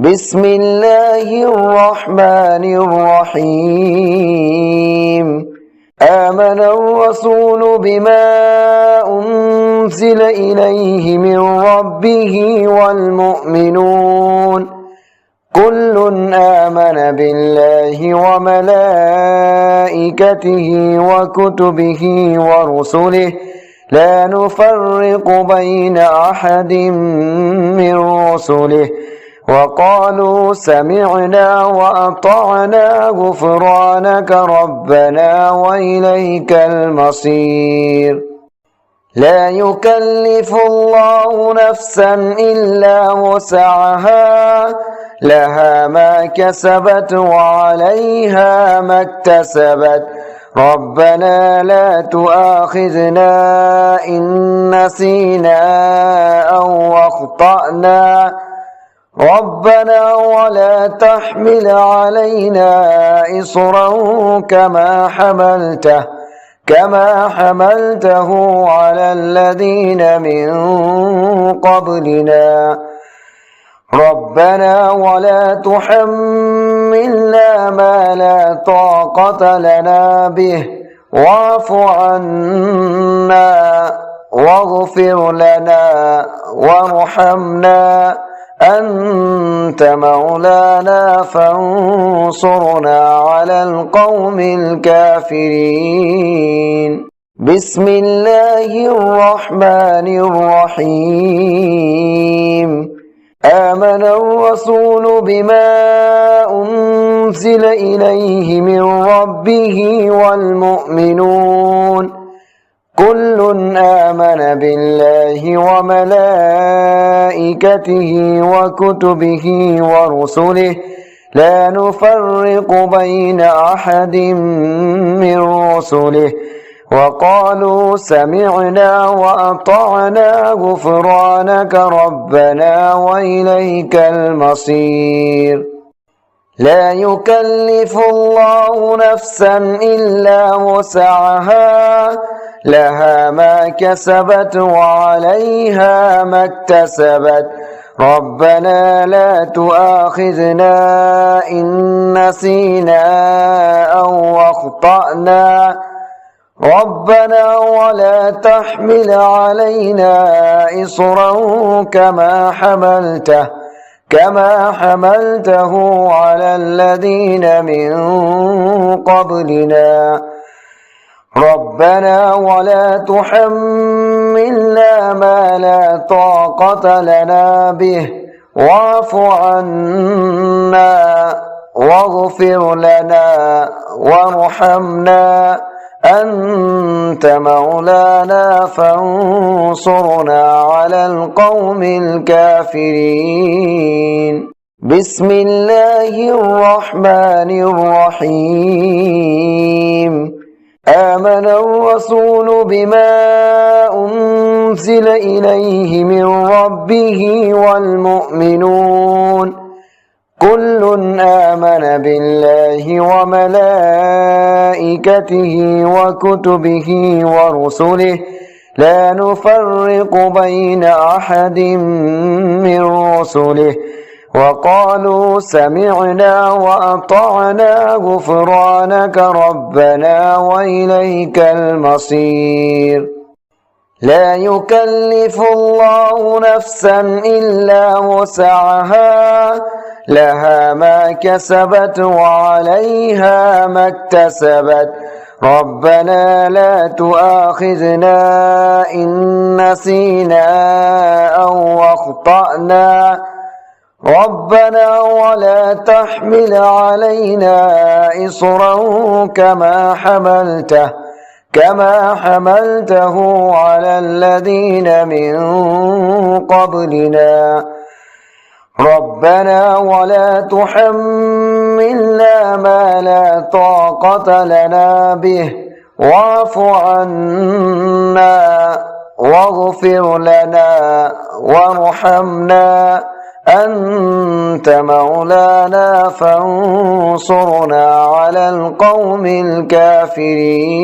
بسم الله الرحمن الرحيم آمن الرسول بما أنزل إليه من ربه والمؤمنون كل آمن بالله وملائكته وكتبه ورسله لا نفرق بين أحد من رسله وقالوا سمعنا وأطعنا غفرانك ربنا وإليك المصير لا يكلف الله نفسا إلا وسعها لها ما كسبت وعليها ما اكتسبت ربنا لا تؤاخذنا إن نسينا أو أخطأنا ربنا ولا تحمل علينا إصرا كما حملته على الذين من قبلنا ربنا ولا تحملنا ما لا طاقة لنا به واعف عنا واغفر لنا وارحمنا أنت مولانا فانصرنا على القوم الكافرين بسم الله الرحمن الرحيم آمن الرسول بما أنزل إليه من ربه والمؤمنون كل آمن بالله وملائكته وكتبه ورسله لا نفرق بين أحد من رسله وقالوا سمعنا وأطعنا غفرانك ربنا وإليك المصير لا يكلف الله نفسا إلا وسعها لها ما كسبت وعليها ما اكتسبت ربنا لا تؤاخذنا إن نسينا أو أخطأنا ربنا ولا تحمل علينا إصرا كما حملته على الذين من قبلنا ربنا ولا تحملنا ما لا طاقة لنا به واعف عنا واغفر لنا وارحمنا أنت مولانا فانصرنا على القوم الكافرين بسم الله الرحمن الرحيم آمن الرسول بما أنزل إليه من ربه والمؤمنون كل آمن بالله وملائكته وكتبه ورسله لا نفرق بين أحد من رسله وقالوا سمعنا وأطعنا غفرانك ربنا وإليك المصير لا يكلف الله نفسا إلا وسعها لها ما كسبت وعليها ما اكتسبت ربنا لا تؤاخذنا إن نسينا أو أخطأنا ربنا ولا تحمل علينا إصرا كما حملته على الذين من قبلنا ربنا ولا تحملنا ما لا طاقة لنا به واعف عنا واغفر لنا وارحمنا أنت مولانا فانصرنا على القوم الكافرين